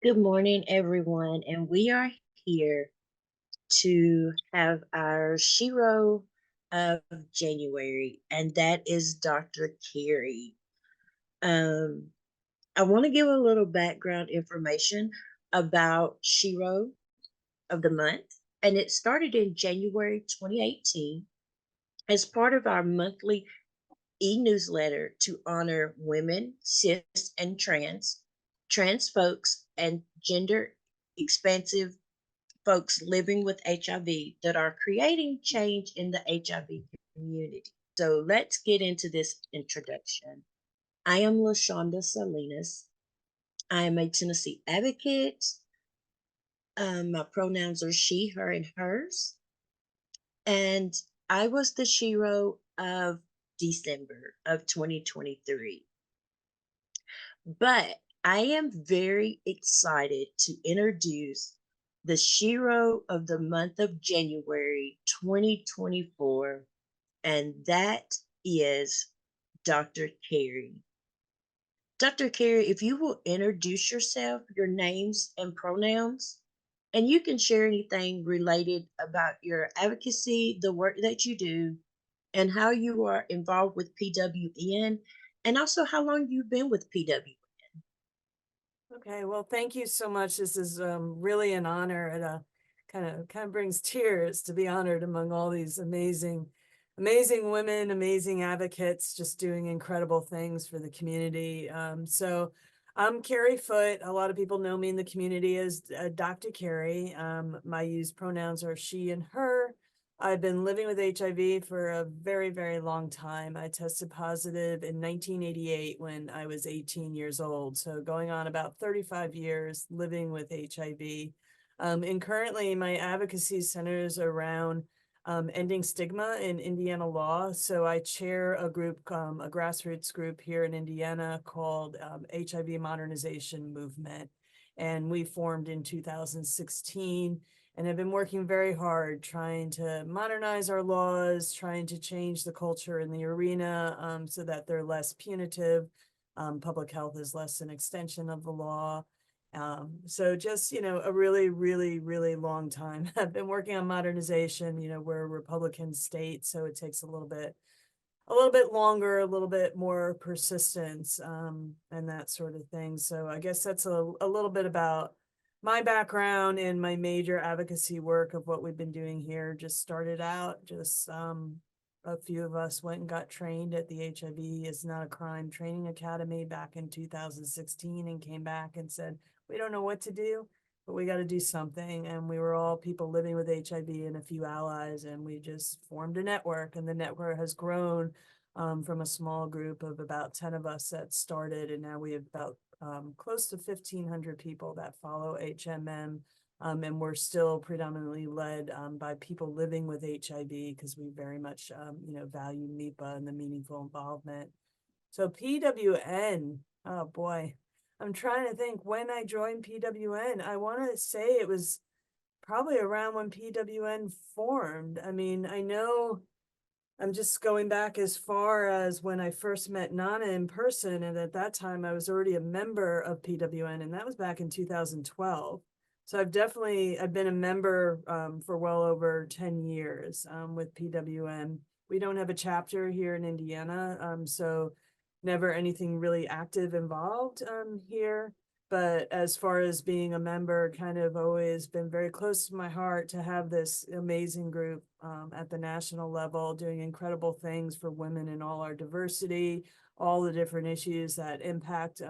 Good morning, everyone, and we are here to have our Shero of January, and that is Dr. Carrie. Um, I want to give a little background information about Shero of the month, and it started in January 2018 as part of our monthly e-newsletter to honor women, cis and trans folks, and gender expansive folks living with HIV that are creating change in the HIV community. So let's get into this introduction. I am Lashanda Salinas. I am a Tennessee advocate. My pronouns are she, her, and hers. And I was the Shero of December of 2023. But I am very excited to introduce the Shero of the month of January 2024, and that is Dr. Carrie. Dr. Carrie, if you will introduce yourself, your names and pronouns, and you can share anything related about your advocacy, the work that you do, and how you are involved with PWN, and also how long you've been with PWN. Okay, well, thank you so much. This is really an honor. It kind of brings tears to be honored among all these amazing women, amazing advocates, just doing incredible things for the community. So I'm Carrie Foote. A lot of people know me in the community as Dr. Carrie. My used pronouns are she and her. I've been living with HIV for a very, very long time. I tested positive in 1988 when I was 18 years old. So going on about 35 years living with HIV. And currently my advocacy centers around ending stigma in Indiana law. So I chair a group, a grassroots group here in Indiana called HIV Modernization Movement. And we formed in 2016 and have been working very hard trying to modernize our laws, trying to change the culture in the arena so that they're less punitive. Public health is less an extension of the law. So just, a really, really, really long time. I've been working on modernization. We're a Republican state, so it takes a little bit longer, a little bit more persistence, and that sort of thing. So I guess that's a little bit about my background and my major advocacy work of what we've been doing here. Just started out, a few of us went and got trained at the HIV is Not a Crime Training Academy back in 2016 and came back and said, we don't know what to do, but we got to do something. And we were all people living with HIV and a few allies, and we just formed a network, and the network has grown from a small group of about 10 of us that started, and now we have about close to 1,500 people that follow HMM. And we're still predominantly led by people living with HIV because we very much, value MIPA and the meaningful involvement. So PWN, oh boy, I'm trying to think when I joined PWN. I want to say it was probably around when PWN formed. I mean, I know I'm just going back as far as when I first met Nana in person. And at that time, I was already a member of PWN, and that was back in 2012. So I've been a member for well over 10 years with PWN. We don't have a chapter here in Indiana, so never anything really active involved here. But as far as being a member, kind of always been very close to my heart to have this amazing group at the national level doing incredible things for women in all our diversity, all the different issues that impact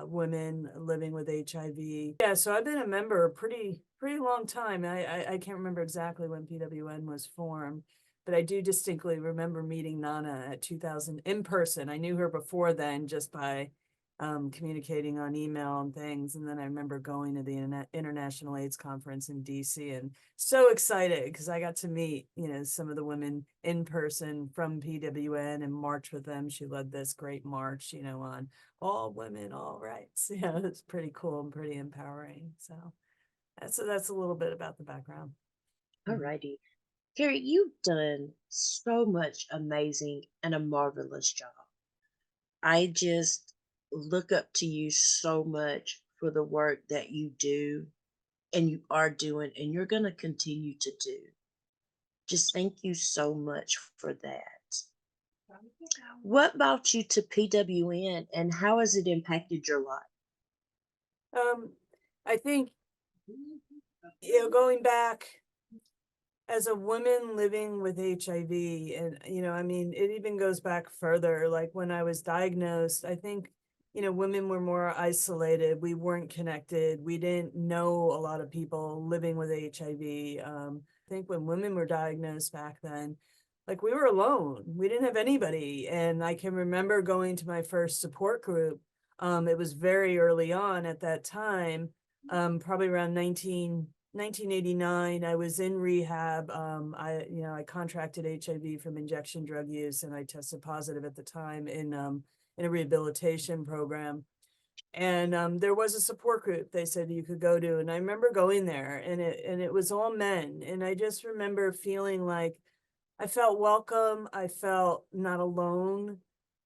women living with HIV. Yeah, so I've been a member a pretty long time. I can't remember exactly when PWN was formed, but I do distinctly remember meeting Nana at 2000 in person. I knew her before then just by communicating on email and things. And then I remember going to the International AIDS Conference in DC and so excited because I got to meet, some of the women in person from PWN and march with them. She led this great march, on all women, all rights. Yeah, it's pretty cool and pretty empowering. So that's a little bit about the background. All righty. Carrie, you've done so much amazing and a marvelous job. I just look up to you so much for the work that you do and you are doing and you're going to continue to do. Just thank you so much for that. What brought you to PWN and how has it impacted your life? Um, I think, going back as a woman living with HIV, and, I mean, it even goes back further, like when I was diagnosed, I think, women were more isolated. We weren't connected. We didn't know a lot of people living with HIV. I think when women were diagnosed back then, like we were alone. We didn't have anybody. And I can remember going to my first support group. It was very early on at that time, probably around 1989. I was in rehab. I contracted HIV from injection drug use, and I tested positive at the time in a rehabilitation program. And there was a support group they said you could go to, and I remember going there, and it was all men, and I just remember feeling like I felt welcome. I felt not alone,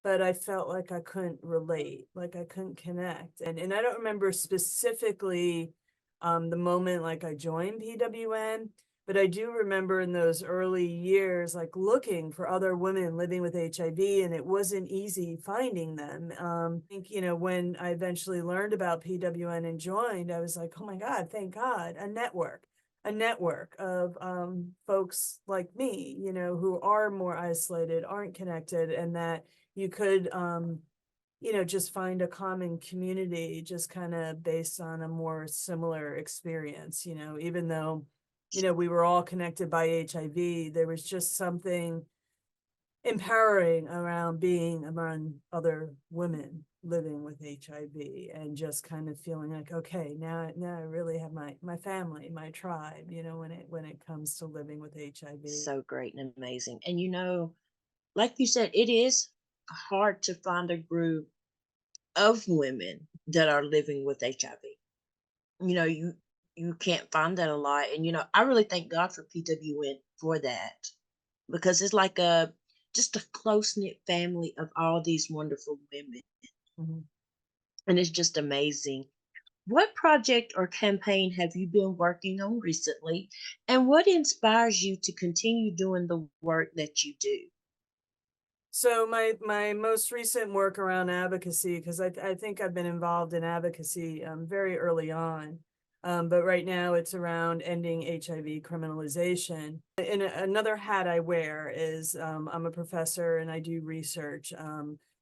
but I felt like I couldn't relate, like I couldn't connect. And I don't remember specifically the moment like I joined PWN, but I do remember in those early years, like looking for other women living with HIV, and it wasn't easy finding them. I think, when I eventually learned about PWN and joined, I was like, oh my God, thank God, a network of folks like me, who are more isolated, aren't connected, and that you could, just find a common community just kind of based on a more similar experience, even though, we were all connected by HIV, there was just something empowering around being around other women living with HIV and just kind of feeling like, okay, now I really have my family, my tribe, when it comes to living with HIV. So great and amazing. And like you said, it is hard to find a group of women that are living with HIV. You know, you can't find that a lot. And I really thank God for PWN for that because it's like a just a close knit family of all these wonderful women. Mhm. And it's just amazing. What project or campaign have you been working on recently? And what inspires you to continue doing the work that you do? So my most recent work around advocacy, because I think I've been involved in advocacy very early on, but right now it's around ending HIV criminalization. And another hat I wear is I'm a professor and I do research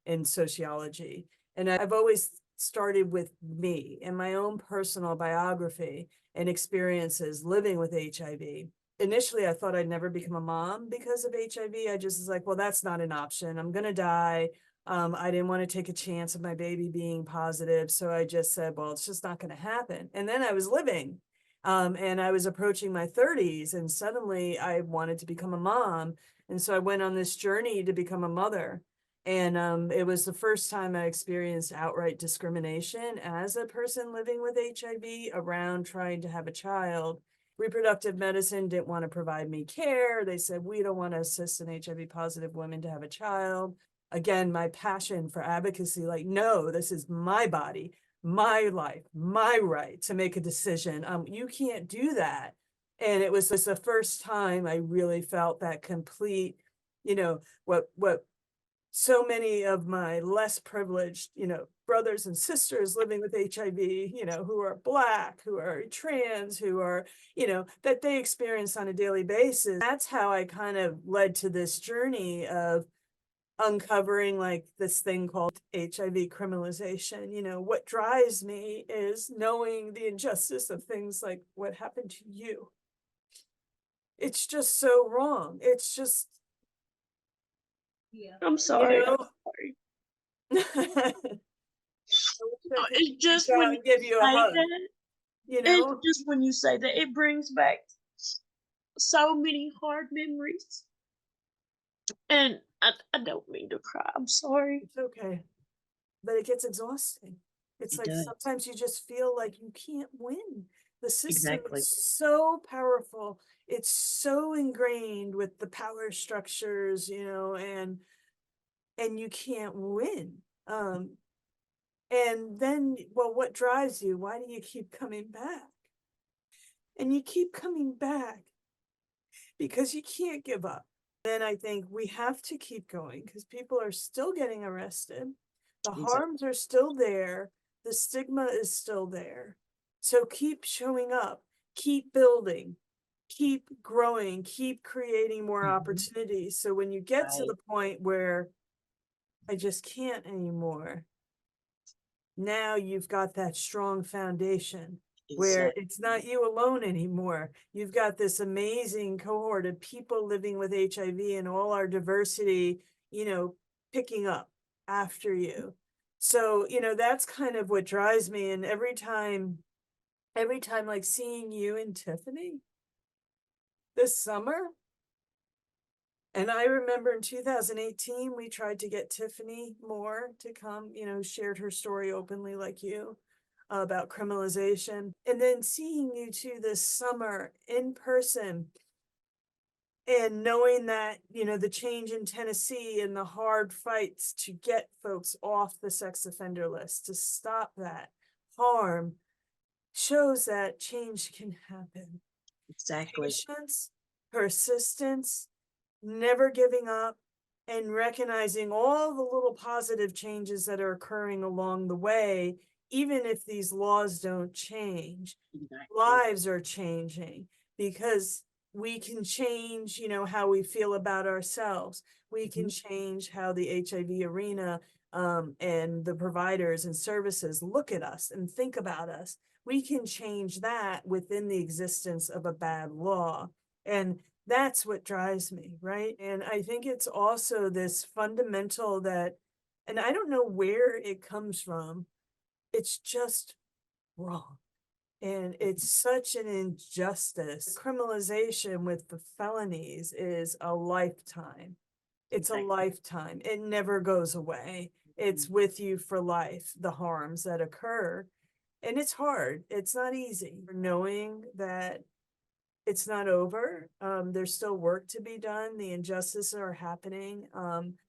in sociology, and I've always started with me and my own personal biography and experiences living with HIV. Initially I thought I'd never become a mom because of HIV. I just was like, well, that's not an option. I'm gonna die. I didn't want to take a chance of my baby being positive. So I just said, well, it's just not gonna happen. And then I was living. And I was approaching my 30s, and suddenly I wanted to become a mom. And so I went on this journey to become a mother. And it was the first time I experienced outright discrimination as a person living with HIV around trying to have a child. Reproductive medicine didn't want to provide me care. They said, we don't want to assist an HIV positive woman to have a child. Again, my passion for advocacy, like, no, this is my body, my life, my right to make a decision. You can't do that. And it was the first time I really felt that complete, what so many of my less privileged, brothers and sisters living with HIV, who are Black, who are trans, who are, that they experience on a daily basis. That's how I kind of led to this journey of uncovering like this thing called HIV criminalization. What drives me is knowing the injustice of things like what happened to you. It's just so wrong. It's just, I'm you sorry. I'm know, sorry. I wish I could It's reach just when out you and give you a say hug, that, you it's know? just when you say that, it brings back so many hard memories. And I don't mean to cry. I'm sorry. It's okay. But it gets exhausting. It's It like does. sometimes you just feel like you can't win. The system Exactly. is so powerful. It's so ingrained with the power structures, and you can't win. Um, And then, well, what drives you? Why do you keep coming back? And you keep coming back because you can't give up. Then I think we have to keep going because people are still getting arrested. The Exactly. harms are still there. The stigma is still there. So keep showing up, keep building, keep growing, keep creating more Mhm. opportunities. So when you get to Right. the point where I just can't anymore, now you've got that strong foundation where it's Exactly. not you alone anymore. You've got this amazing cohort of people living with HIV and all our diversity, you know, picking up after you. So, that's kind of what drives me. And every time like seeing you and Tiffany this summer, and I remember in 2018, we tried to get Tiffany Moore to come, shared her story openly like you about criminalization. And then seeing you two this summer in person and knowing that, the change in Tennessee and the hard fights to get folks off the sex offender list, to stop that harm, shows that change can happen. Exactly. Patience, persistence, never giving up, and recognizing all the little positive changes that are occurring along the way, even if these laws don't change. Exactly. Lives are changing because we can change, how we feel about ourselves. We can Mhm. change how the HIV arena and the providers and services look at us and think about us. We can change that within the existence of a bad law. And that's what drives me, right? And I think it's also this fundamental that, and I don't know where it comes from, it's just wrong. And it's such an injustice. Criminalization with the felonies is a lifetime. It's a Exactly. lifetime. It never goes away. It's Mhm. with you for life, the harms that occur. And it's hard. It's not easy knowing that it's not over. There's still work to be done. The injustices are happening.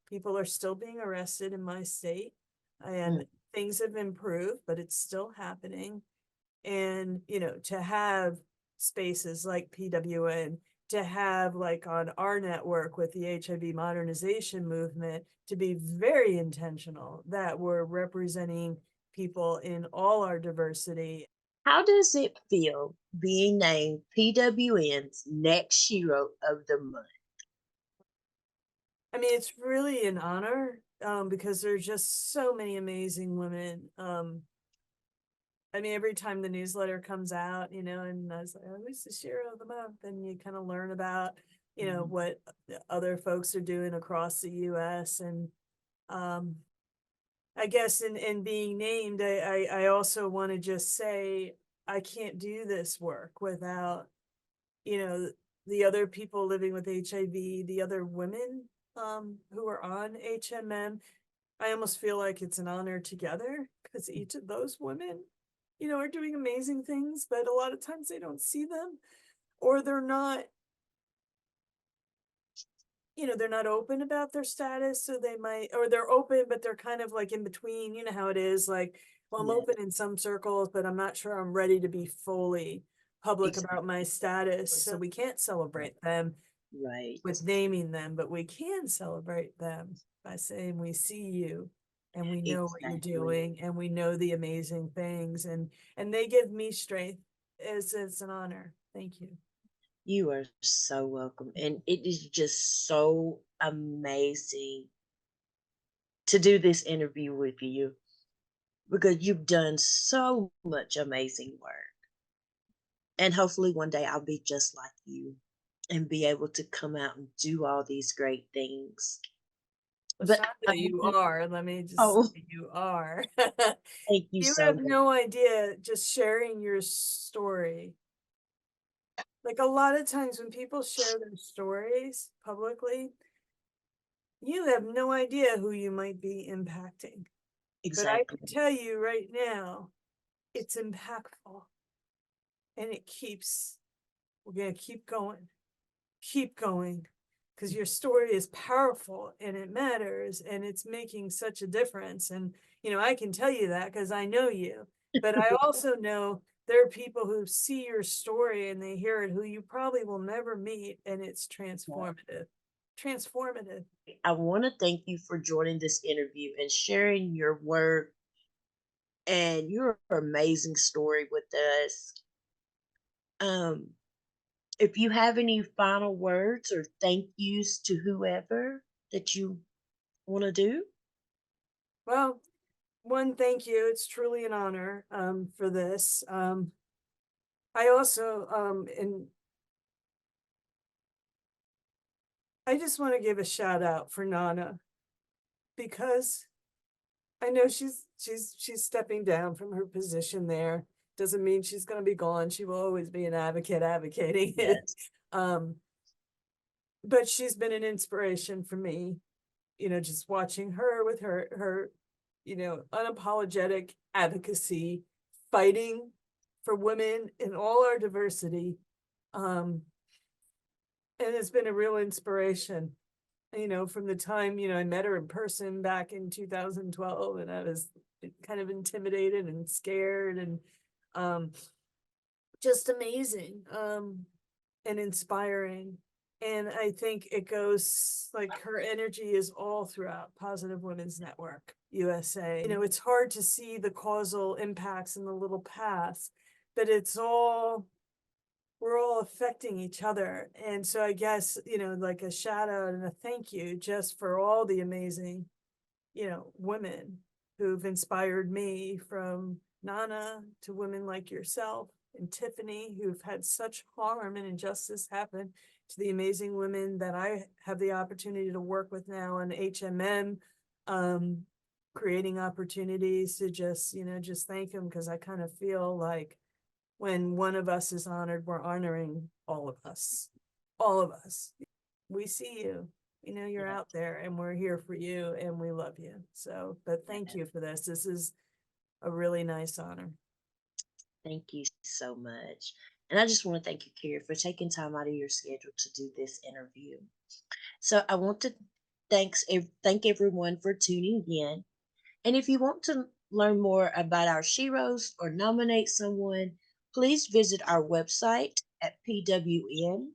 People are still being arrested in my state, and Mm. things have improved, but it's still happening. And, to have spaces like PWN, to have like on our network with the HIV modernization movement, to be very intentional that we're representing people in all our diversity. How does it feel being named PWN's next Shero of the month? I mean, it's really an honor because there's just so many amazing women. I mean, every time the newsletter comes out, and I was like, oh, who's the Shero of the month? And you kind of learn about, Mhm. what other folks are doing across the US. And um, I guess in being named, I also want to just say, I can't do this work without, you know, the other people living with HIV, the other women who are on HMM. I almost feel like it's an honor together because each of those women, are doing amazing things, but a lot of times they don't see them, or they're not open about their status. So they might, or they're open, but they're kind of like in between. You know how it is, like, well, I'm Yes, open in some circles, but I'm not sure I'm ready to be fully public about my exactly. status. So we can't celebrate them Right. with naming them, but we can celebrate them by saying we see you and we know what you're Exactly. doing and we know the amazing things, and they give me strength. It's an honor. Thank you. You are so welcome. And it is just so amazing to do this interview with you because you've done so much amazing work. And hopefully one day I'll be just like you and be able to come out and do all these great things. But Lashanda, you are, let me just oh, say you are. thank you You so have much. no idea, just sharing your story. Like a lot of times when people share their stories publicly, you have no idea who you might be impacting. But I Exactly. can tell you right now, it's impactful and we're going to keep going, because your story is powerful and it matters and it's making such a difference. And, I can tell you that because I know you, but I also know there are people who see your story and they hear it who you probably will never meet, and it's transformative. Transformative. I want to thank you for joining this interview and sharing your work and your amazing story with us. Um, if you have any final words or thank yous to whoever that you want to do, Well, one, thank you. It's truly an honor for this. I also and I just want to give a shout out for Nana because I know she's stepping down from her position there. Doesn't mean she's going to be gone. She will always be an advocate advocating it. yes, Um, but she's been an inspiration for me, just watching her with her unapologetic advocacy, fighting for women in all our diversity. Um, and it's been a real inspiration, from the time, I met her in person back in 2012, and I was kind of intimidated and scared and um, just amazing and inspiring. And I think it goes like her energy is all throughout Positive Women's Network USA. It's hard to see the causal impacts in the little paths, but we're all affecting each other. And so I guess, like a shout out and a thank you just for all the amazing, women who've inspired me, from Nana to women like yourself and Tiffany, who've had such harm and injustice happen, to the amazing women that I have the opportunity to work with now on HMM, creating opportunities to just thank them, because I kind of feel like when one of us is honored, we're honoring all of us. All of us. We see you. You're yes, out there and we're here for you and we love you. So, but thank yes. you for this. This is a really nice honor. Thank you so much. And I just want to thank you, Carrie, for taking time out of your schedule to do this interview. So I want to thank everyone for tuning in. And if you want to learn more about our Sheroes or nominate someone, please visit our website at pwn-usa.org.